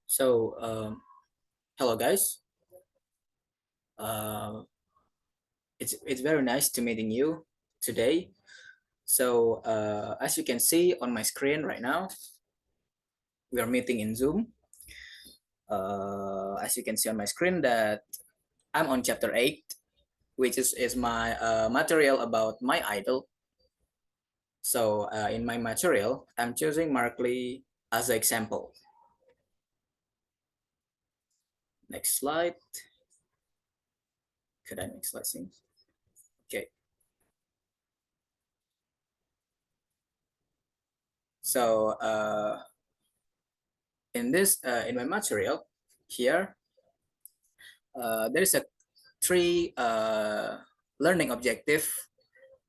So, hello guys. Uh, it's very nice to meeting you today. So, as you can see on my screen right now, we are meeting in Zoom. As you can see on my screen, that I'm on chapter 8, which is my material about my idol. So, in my material, I'm choosing Mark Lee as an example. Next slide. Could I next slide, please? Okay. So, in my material here, there is a three learning objective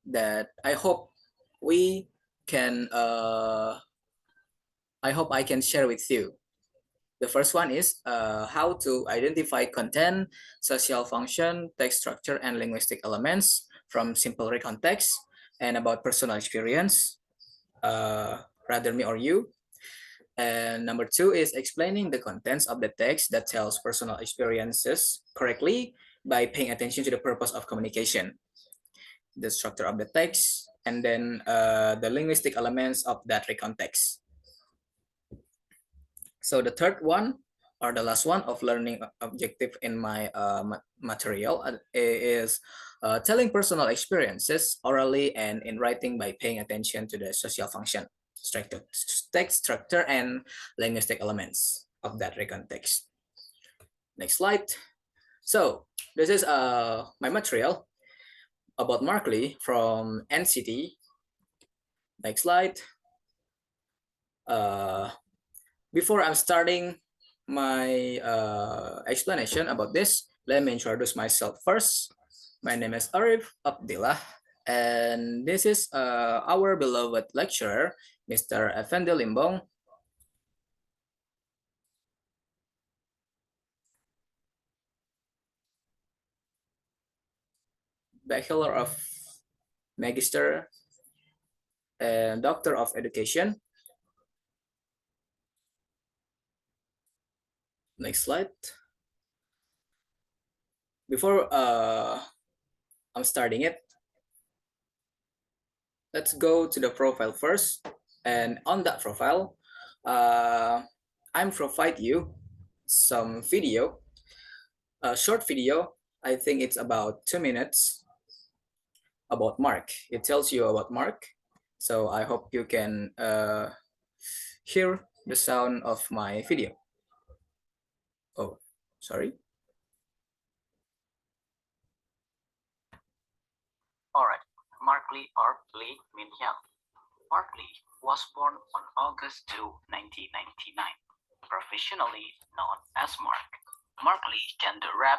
that we can I hope I can share with you. The first one is how to identify content, social function, text structure, and linguistic elements from simple recontext, and about personal experience, rather me or you. And number two is explaining the contents of the text that tells personal experiences correctly by paying attention to the purpose of communication, the structure of the text, and then the linguistic elements of that recontext. So the third one, or the last one of learning objective in my material is telling personal experiences orally and in writing by paying attention to the social function, structure, text structure, and linguistic elements of that recontext. Next slide. So this is my material about Mark Lee from NCT. Next slide. Before I'm starting my explanation about this, let me introduce myself first. My name is Arif Abdillah, and this is our beloved lecturer, Mr. Effendi Limbong. Bachelor of Magister and Doctor of Education. Next slide. Before I'm starting it, let's go to the profile first. And on that profile, I'm provide you some video, a short video. I think it's about 2 minutes about Mark. It tells you about Mark. So I hope you can hear the sound of my video. Oh, sorry. Alright, Mark Lee or Lee Min-hyuk. Mark Lee was born on August 2, 1999, professionally known as Mark. Mark Lee can do rap,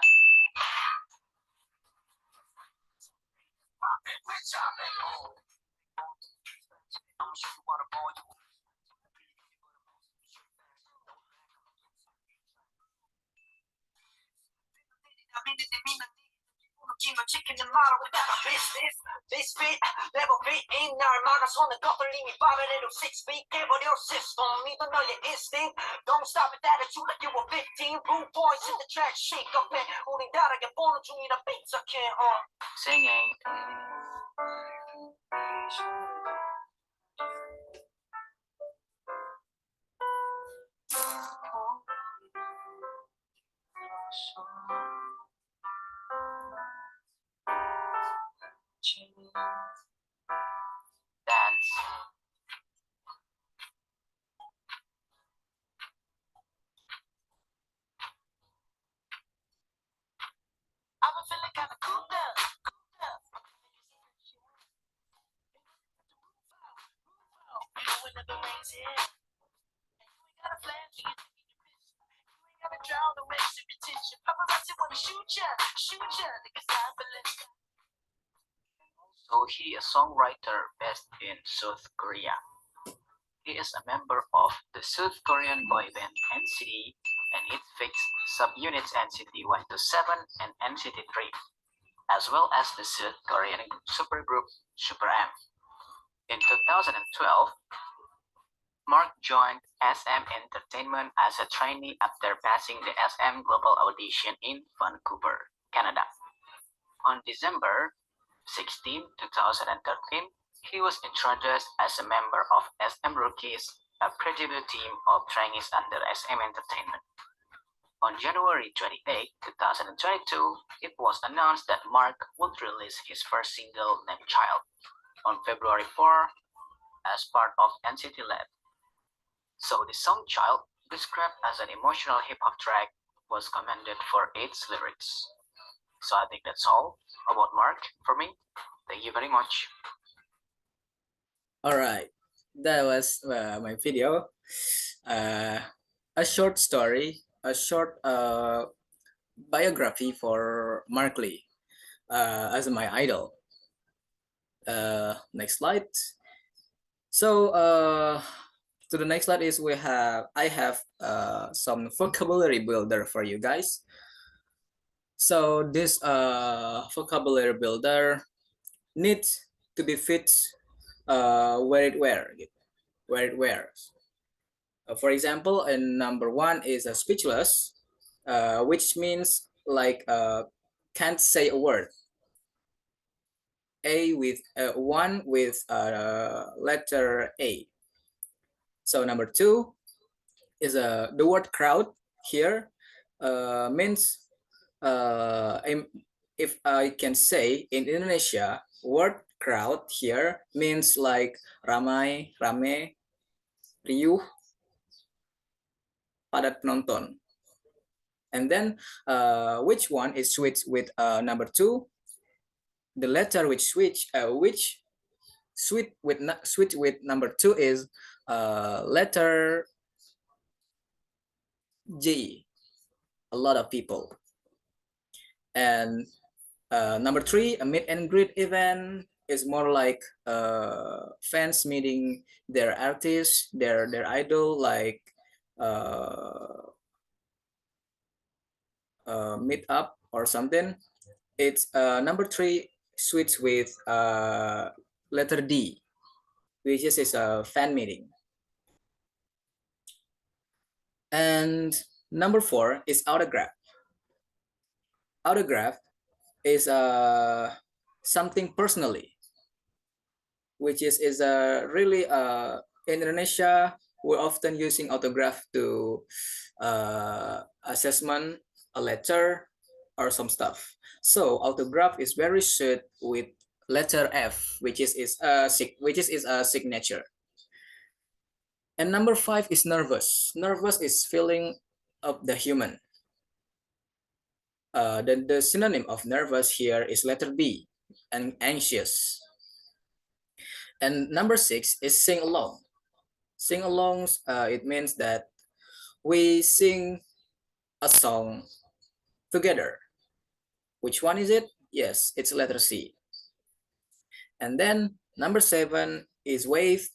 chicken and model without a business. This fit, level fit in 날 막아서는 거슬림이 밤에는 6 feet 깨버려 system. 믿어 너의 instinct. Don't stop at that, you like you were 15. Blue boys in the track, shake up it. 우린 다르게 보는 중이라 beats I can't singing. Dance. I've been feeling kind of cool now. Whenever rains hit, you ain't got a flash, you ain't got a draw, no extra attention. Paparazzi wanna shoot ya, niggas not feeling. So he is a songwriter based in South Korea. He is a member of the South Korean boy band NCT and its fixed subunits NCT 127 and NCT 3, as well as the South Korean supergroup Super M. In 2012, Mark joined SM Entertainment as a trainee after passing the SM Global audition in Vancouver, Canada. On December 16, 2013, he was introduced as a member of SM Rookies, a pre-debut team of trainees under SM Entertainment. On January 28, 2022, it was announced that Mark would release his first single named Child on February 4 as part of NCT Lab. So the song Child, described as an emotional hip-hop track, was commended for its lyrics. So I think that's all about Mark for me. Thank you very much. All right, that was my video. A short story, a short biography for Mark Lee as my idol. Next slide. So to the next slide is I have some vocabulary builder for you guys. So this vocabulary builder needs to be fit where it wears. For example, in number one is a speechless, which means like can't say a word. A with one with letter A. So number two is the word crowd here means if I can say in Indonesia, word crowd here means like ramai, rame, riuh, padat penonton. And then which one is switched with number two? The letter which switch with number two is letter G. A lot of people. And number three, a meet and greet event is more like fans meeting their artist, their idol, like meet up or something. It's number three switch with letter D, which is a fan meeting. And number four is autograph. Autograph is something personally, which is really in Indonesia we're often using autograph to assessment a letter or some stuff. So autograph is very suited with letter F, which is a signature. And number five is nervous. Nervous is feeling of the human. The synonym of nervous here is letter B, and anxious. And number six is sing along. Sing alongs, it means that we sing a song together. Which one is it? Yes, it's letter C. And then number seven is wave.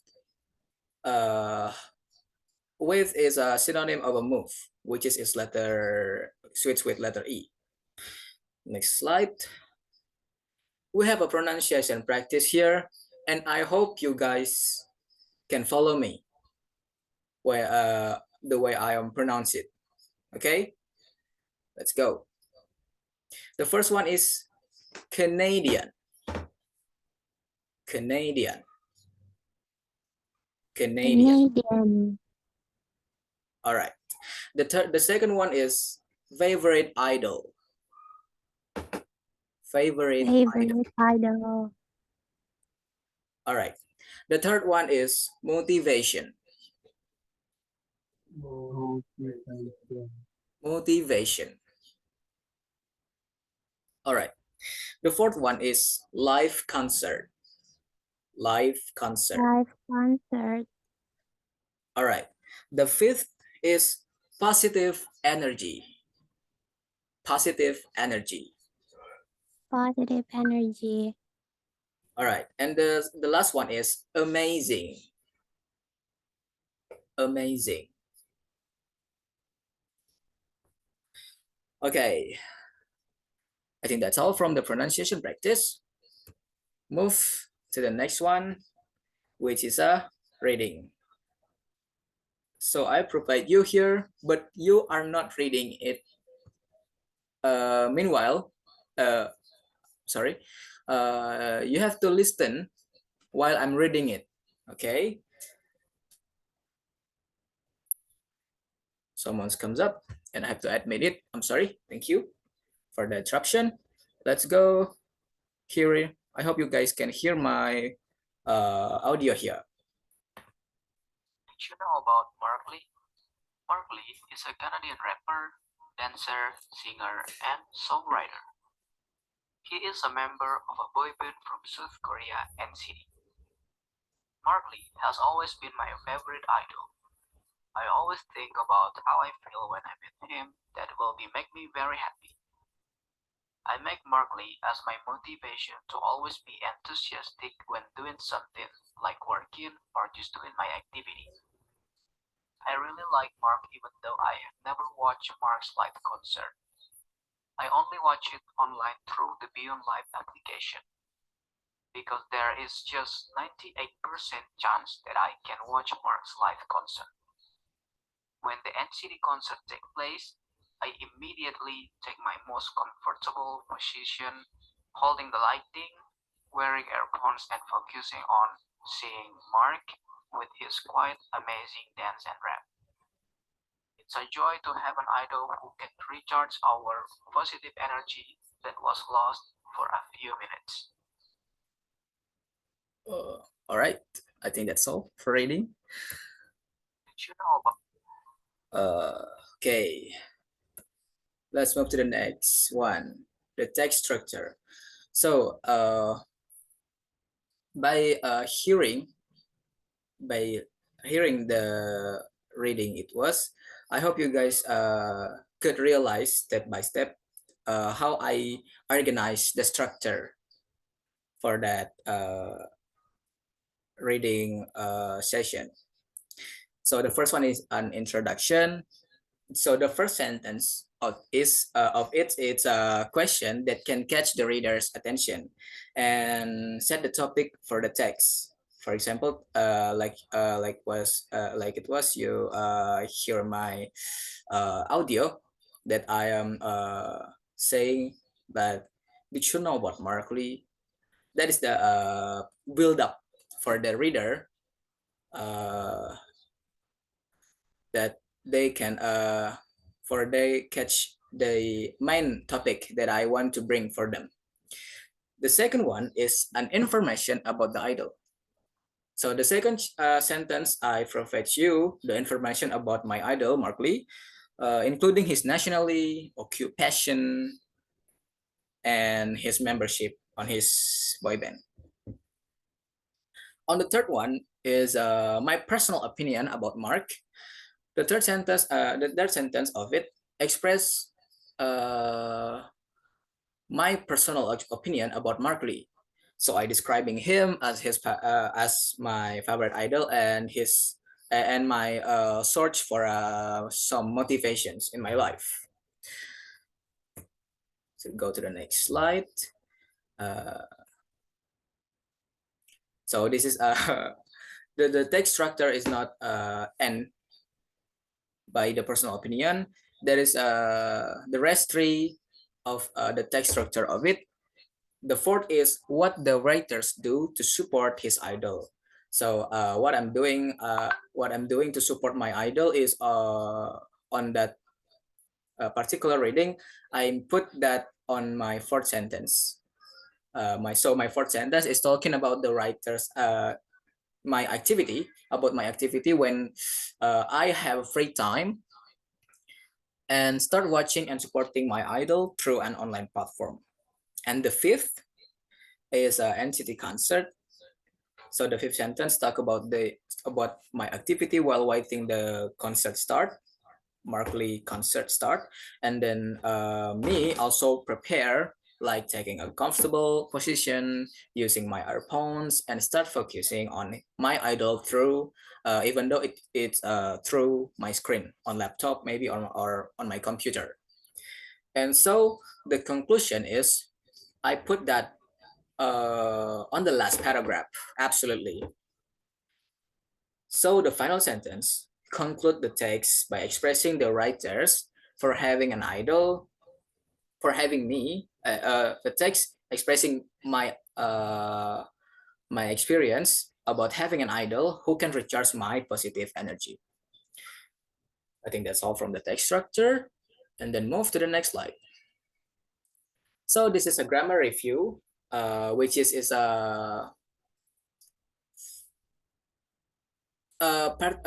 Wave is a synonym of a move, which is its letter switch with letter E. Next slide. We have a pronunciation practice here, and I hope you guys can follow me where the way I am pronounce it. Okay, let's go. The first one is Canadian. Canadian. Canadian. Canadian. All right. The second one is favorite idol. Favorite idol. Idol. All right. The third one is motivation. Motivation. All right. The fourth one is live concert. Live concert. Live concert. All right. The fifth is positive energy. Positive energy. Positive energy. All right. And the last one is amazing. Amazing. Okay. I think that's all from the pronunciation practice. Move to the next one, which is a reading. So I provide you here, but you are not reading it. Meanwhile, sorry, you have to listen while I'm reading it. Okay. Someone comes up and I have to admit it. I'm sorry. Thank you for the interruption. Let's go here. I hope you guys can hear my audio here. Did you know about Mark Lee? Mark Lee is a Canadian rapper, dancer, singer, and songwriter. He is a member of a boy band from South Korea, NCT. Mark Lee has always been my favorite idol. I always think about how I feel when I meet him. That will make me very happy. I make Mark Lee as my motivation to always be enthusiastic when doing something, like working or just doing my activities. I really like Mark even though I have never watched Mark's live concert. I only watch it online through the Beyond Live application. Because there is just 98% chance that I can watch Mark's live concert. When the NCT concert takes place, I immediately take my most comfortable position, holding the lighting, wearing earphones and focusing on seeing Mark with his quite amazing dance and rap. It's a joy to have an idol who can recharge our positive energy that was lost for a few minutes. All right. I think that's all for reading. Did you know about Okay. Let's move to the next one, the text structure. So by hearing the reading it was, I hope you guys could realize step by step how I organize the structure for that reading session. So the first one is an introduction. So the first sentence of it's a question that can catch the reader's attention and set the topic for the text. For example, like it was you hear my audio that I am saying that did you know about Mark Lee? That is the build up for the reader that they can for they catch the main topic that I want to bring for them. The second one is an information about the idol. So the second sentence, I provide you the information about my idol, Mark Lee, including his nationality, occupation, and his membership on his boy band. On the third one is my personal opinion about Mark. The third sentence of it express my personal opinion about Mark Lee. So I describing him as my favorite idol and his and my search for some motivations in my life. So go to the next slide. So this is the text structure is not end by the personal opinion. There is the rest three of the text structure of it. The fourth is what the writers do to support his idol. So what I'm doing to support my idol is on that particular reading, I put that on my fourth sentence. My fourth sentence is talking about the writers my activity when I have free time and start watching and supporting my idol through an online platform. And the fifth is an NCT concert. So the fifth sentence talk about my activity while waiting the concert start, Mark Lee concert start, and then me also prepare like taking a comfortable position, using my earphones, and start focusing on my idol through, even though it's through my screen on laptop, maybe or on my computer. And so the conclusion is, I put that on the last paragraph, absolutely. So the final sentence conclude the text by expressing the writers for having an idol, for having me, the text expressing my experience about having an idol who can recharge my positive energy. I think that's all from the text structure, and then move to the next slide. So this is a grammar review, which is a part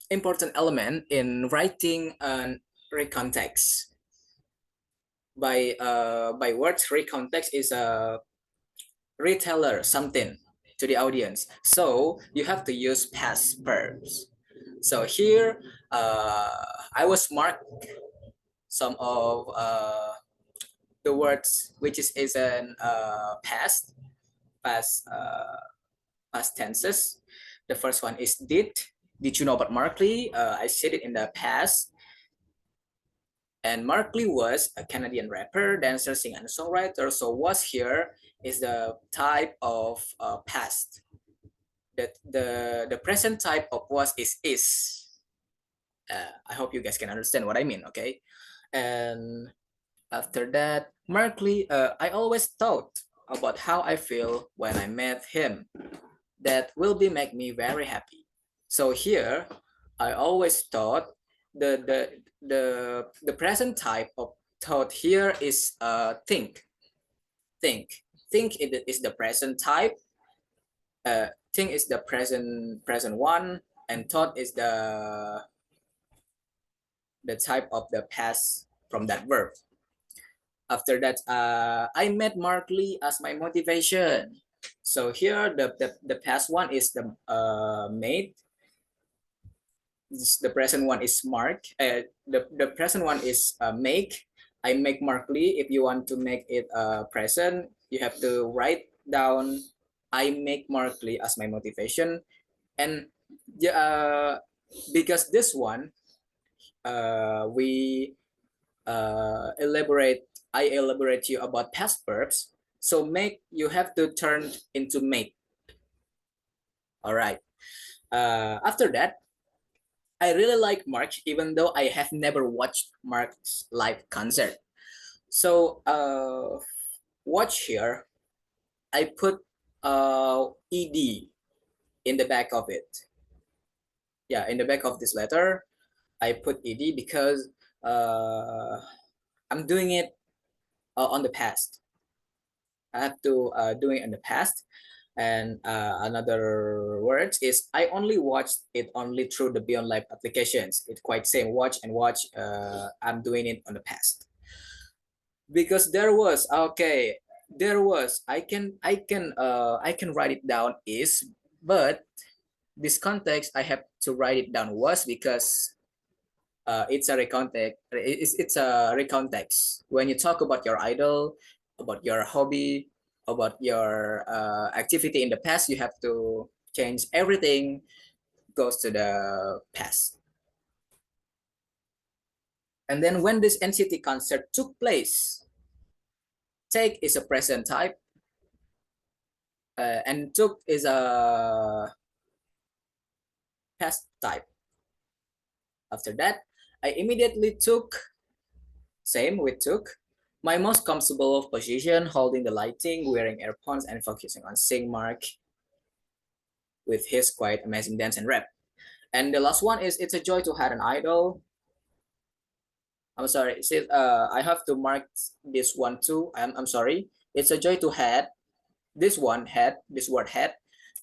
important element in writing and recontext. By words, recontext is a reteller something to the audience. So you have to use past verbs. So here, I was marked some of the words which is an past past tenses. The first one is did. Did you know about Markley? I said it in the past. And Markley was a Canadian rapper, dancer, singer, and songwriter. So was here is the type of past. The present type of was is. I hope you guys can understand what I mean. Okay, and after that, Markley, I always thought about how I feel when I met him. That will be make me very happy. So here, I always thought the present type of thought here is think. Think is the present type. Think is the present one, and thought is the type of the past from that verb. After that, I met Markley as my motivation. So here the past one is the made. The present one is mark. The present one is make. I make Markley. If you want to make it present, you have to write down I make Markley as my motivation. And because this one we I elaborate you about past verbs. So make you have to turn into make. All right. After that, I really like Mark, even though I have never watched Mark's live concert. So watch here. I put ed in the back of it. Yeah, in the back of this letter, I put ed because I'm doing it on the past. I have to do it in the past. And another words is I only watched it only through the Beyond Live applications. It's quite same watch and watch. I'm doing it on the past because there was okay. There was I can write it down is, but this context I have to write it down was because it's a recontext. It's a recontext when you talk about your idol, about your hobby, about your activity in the past. You have to change everything goes to the past. And then when this NCT concert took place, take is a present type, and took is a past type. After that, I immediately took, same with took, my most comfortable position, holding the lighting, wearing earphones, and focusing on seeing Mark with his quite amazing dance and rap. And the last one is it's a joy to have an idol. I'm sorry, I have to mark this one too. I'm sorry. It's a joy to have this one had this word had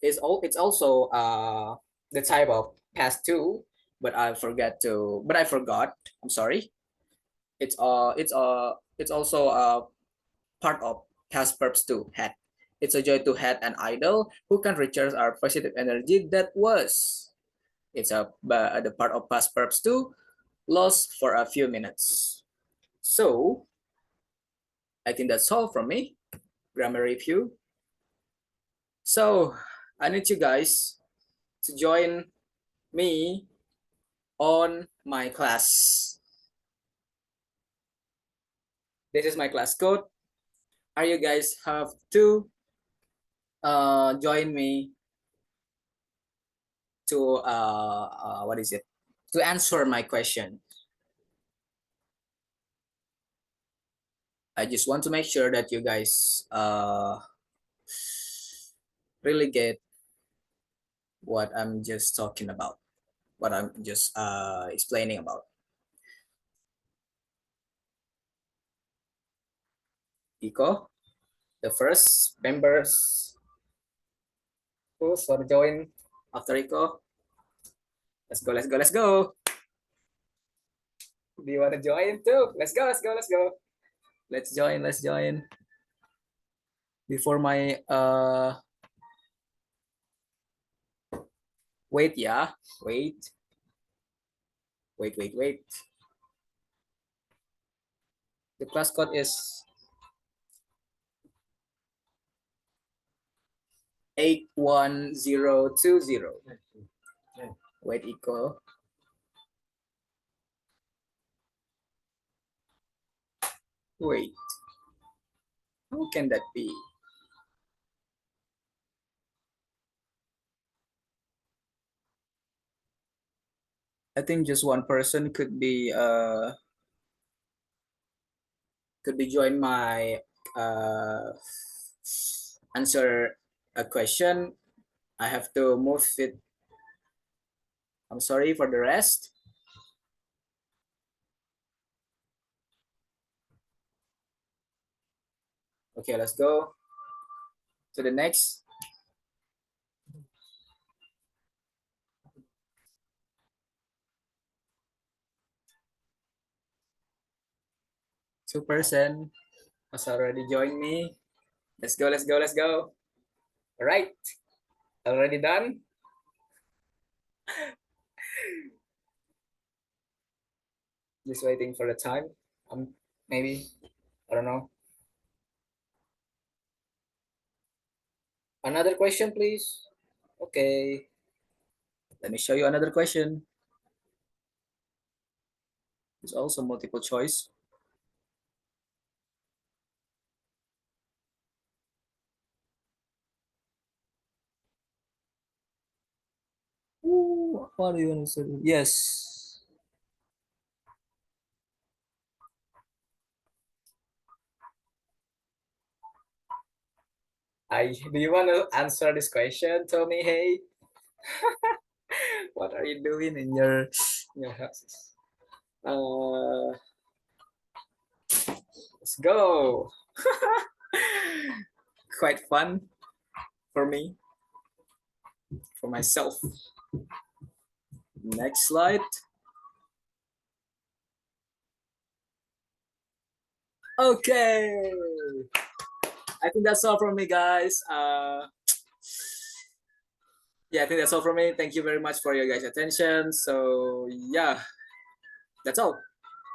is all it's also the type of past two, but I forgot. I'm sorry. It's also part of past verbs too. Had. It's a joy to have an idol who can recharge our positive energy that was. It's the part of past verbs too. Lost for a few minutes. So I think that's all from me. Grammar review. So I need you guys to join me on my class. This is my class code. Are you guys have to join me to to answer my question. I just want to make sure that you guys really get what I'm just talking about, what I'm just explaining about. Iko, the first members who for join after Iko. Let's go, let's go, let's go. Do you want to join too? Let's go, let's go, let's go. Let's join, let's join. Before my wait, yeah, wait. The class code is 81020. Wait, Iko. Wait, how can that be? I think just one person could be join my answer a question. I have to move it. I'm sorry for the rest. Okay, let's go to the next. Two-person has already joined me. Let's go, let's go, let's go. All right, already done. Just waiting for the time. Maybe, I don't know. Another question, please. Okay. Let me show you another question. It's also multiple choice. Ooh, what do you want to say? Yes. Do you want to answer this question? Tell me, hey. What are you doing in your house? Let's go. Quite fun for me, for myself. Next slide. Okay. I think that's all from me, guys. Yeah, I think that's all from me. Thank you very much for your guys' attention. So yeah, that's all.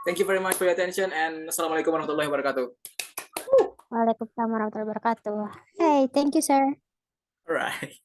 Thank you very much for your attention, and assalamualaikum warahmatullahi wabarakatuh. Waalaikumsalam warahmatullahi wabarakatuh. Hey, thank you, sir. All right.